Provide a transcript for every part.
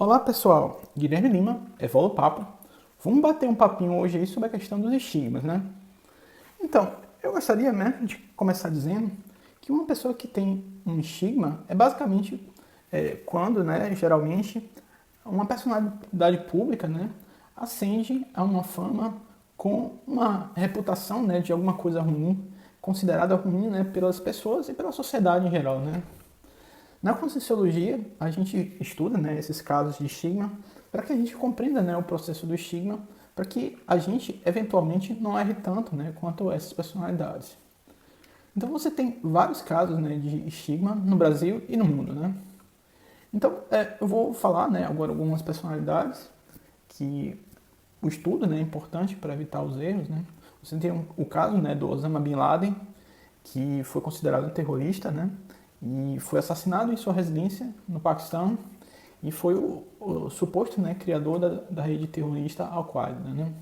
Olá pessoal, Guilherme Lima, Evolo Papo. Vamos bater um papinho hoje aí sobre a questão dos estigmas, né? Então, eu gostaria, né, de começar dizendo que uma pessoa que tem um estigma é basicamente quando, né, geralmente, uma personalidade pública, né, ascende a uma fama com uma reputação, né, de alguma coisa ruim, considerada ruim, né, pelas pessoas e pela sociedade em geral, né? Na Conscienciologia, a gente estuda, né, esses casos de estigma para que a gente compreenda, né, o processo do estigma, para que a gente, eventualmente, não erre tanto, né, quanto essas personalidades. Então, você tem vários casos, né, de estigma no Brasil e no mundo. Né? Então, eu vou falar, né, agora algumas personalidades que o estudo, né, é importante para evitar os erros. Né? Você tem o caso, né, do Osama Bin Laden, que foi considerado um terrorista, né? E foi assassinado em sua residência no Paquistão e foi o suposto, né, criador da rede terrorista Al-Qaeda, né?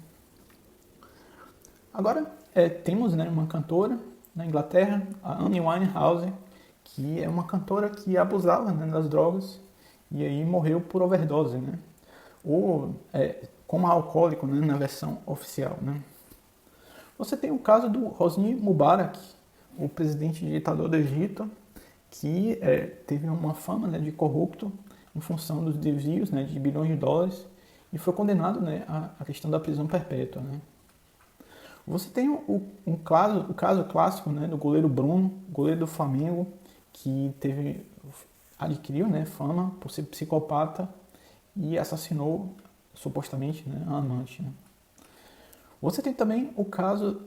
Agora temos, né, uma cantora na Inglaterra, a Amy Winehouse, que é uma cantora que abusava, né, das drogas e aí morreu por overdose, né? Ou como alcoólico, né, na versão oficial, né? Você tem o caso do Hosni Mubarak, o presidente ditador do Egito, que teve uma fama, né, de corrupto em função dos desvios, né, de bilhões de dólares e foi condenado, né, à questão da prisão perpétua. Né. Você tem o caso clássico, né, do goleiro Bruno, goleiro do Flamengo, que adquiriu, né, fama por ser psicopata e assassinou supostamente, né, a amante. Né. Você tem também o caso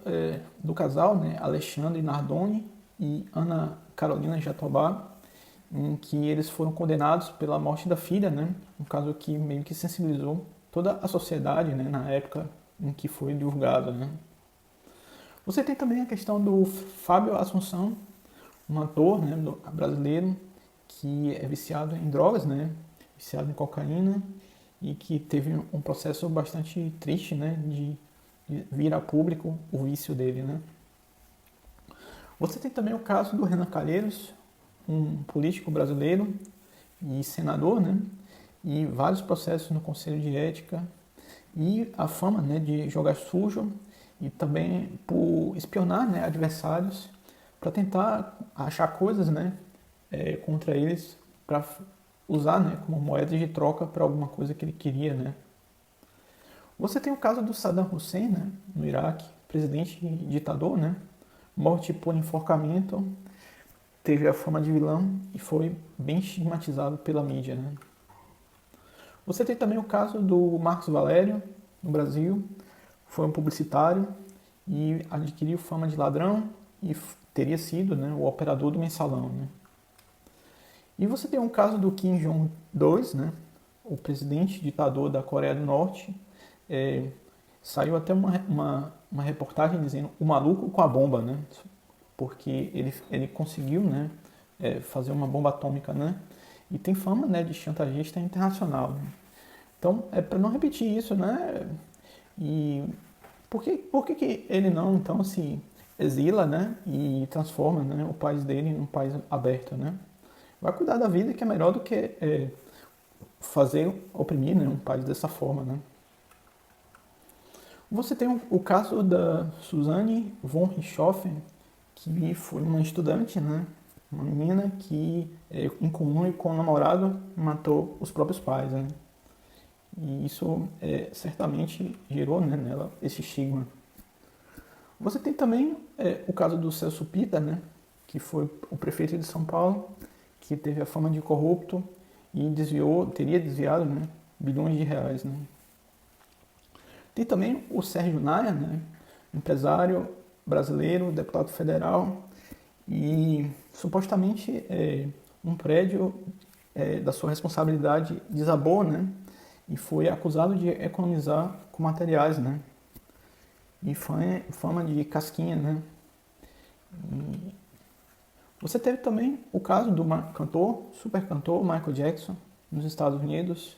do casal, né, Alexandre Nardoni e Ana Carolina Jatobá, em que eles foram condenados pela morte da filha, né, um caso que meio que sensibilizou toda a sociedade, né, na época em que foi divulgado. Né. Você tem também a questão do Fábio Assunção, um ator, né, brasileiro que é viciado em drogas, né, viciado em cocaína e que teve um processo bastante triste, né, de vir a público o vício dele, né? Você tem também o caso do Renan Calheiros, um político brasileiro e senador, né? E vários processos no Conselho de Ética e a fama, né, de jogar sujo e também por espionar, né, adversários para tentar achar coisas, né, contra eles para usar, né, como moeda de troca para alguma coisa que ele queria, né? Você tem o caso do Saddam Hussein, né, no Iraque, presidente e ditador, né, morte por enforcamento, teve a fama de vilão e foi bem estigmatizado pela mídia. Né. Você tem também o caso do Marcos Valério, no Brasil, foi um publicitário e adquiriu fama de ladrão e teria sido, né, o operador do mensalão. Né. E você tem o caso do Kim Jong-il, né, o presidente ditador da Coreia do Norte. Saiu até uma reportagem dizendo o maluco com a bomba, né? Porque ele conseguiu, né, fazer uma bomba atômica, né? E tem fama, né, de chantagista internacional. Né? Então, para não repetir isso, né? E por que ele não, então, se exila, né? E transforma, né, o país dele num país aberto, né? Vai cuidar da vida, que é melhor do que fazer oprimir, né, um país dessa forma, né? Você tem o caso da Suzanne von Richthofen, que foi uma estudante, né? Uma menina que, em comum com o namorado, matou os próprios pais. Né? E isso certamente gerou, né, nela esse estigma. Você tem também o caso do Celso Pitta, né? Que foi o prefeito de São Paulo, que teve a fama de corrupto e teria desviado, né, bilhões de reais. Né? Tem também o Sérgio Naia, né, empresário brasileiro, deputado federal, e supostamente um prédio da sua responsabilidade desabou, né, e foi acusado de economizar com materiais, né, e fama de casquinha, né. E você teve também o caso do super cantor Michael Jackson, nos Estados Unidos.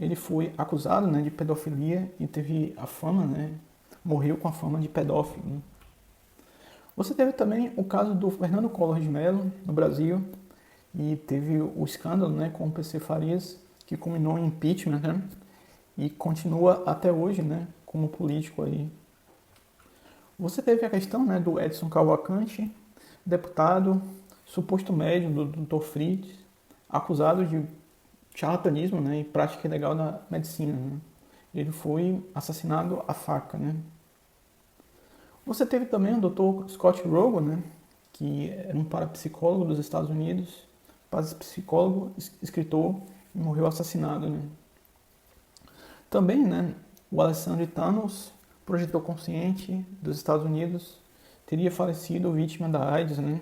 Ele foi acusado, né, de pedofilia e teve a fama, né, morreu com a fama de pedófilo. Né. Você teve também o caso do Fernando Collor de Mello, no Brasil, e teve o escândalo, né, com o PC Farias, que culminou em impeachment, né? E continua até hoje, né, como político aí. Você teve a questão, né, do Edson Cavalcante, deputado, suposto médium do Dr. Fritz, acusado de charlatanismo, né, e prática ilegal da medicina, né? Ele foi assassinado à faca, né? Você teve também o Dr. Scott Rogo, né, que era um parapsicólogo dos Estados Unidos, parapsicólogo, escritor, e morreu assassinado, né? Também, né, o Alessandro Thanos, projetor consciente dos Estados Unidos, teria falecido vítima da AIDS, né?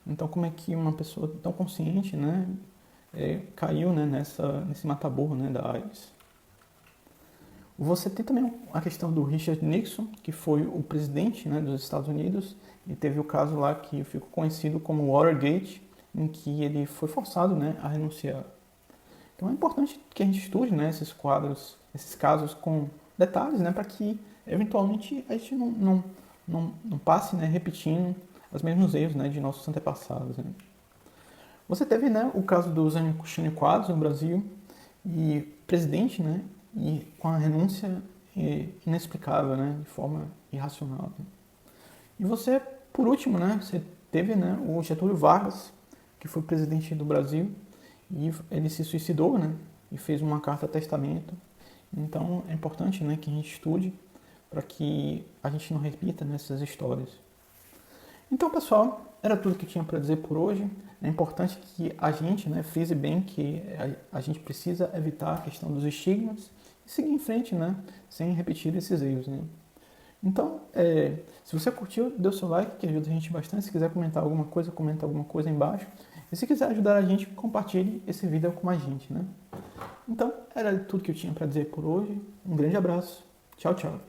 Então, como é que uma pessoa tão consciente, né, caiu, né, nesse mataburro, né, da AIDS? Você tem também a questão do Richard Nixon, que foi o presidente, né, dos Estados Unidos, e teve o caso lá que ficou conhecido como Watergate, em que ele foi forçado, né, a renunciar. Então é importante que a gente estude, né, esses quadros, esses casos com detalhes, né, para que eventualmente a gente não passe, né, repetindo os mesmos erros, né, de nossos antepassados, né. Você teve, né, o caso do Jânio Quadros no Brasil, e presidente, né, e com a renúncia inexplicável, né, de forma irracional. Né. E você, por último, né, você teve, né, o Getúlio Vargas, que foi presidente do Brasil, e ele se suicidou, né, e fez uma carta-testamento. Então é importante, né, que a gente estude para que a gente não repita nessas histórias. Então, pessoal, era tudo que eu tinha para dizer por hoje. É importante que a gente, né, frise bem que a gente precisa evitar a questão dos estigmas e seguir em frente, né, sem repetir esses erros, né. Então, se você curtiu, dê o seu like, que ajuda a gente bastante. Se quiser comentar alguma coisa, comenta alguma coisa aí embaixo. E se quiser ajudar a gente, compartilhe esse vídeo com mais gente, né? Então, era tudo que eu tinha para dizer por hoje. Um grande abraço. Tchau, tchau.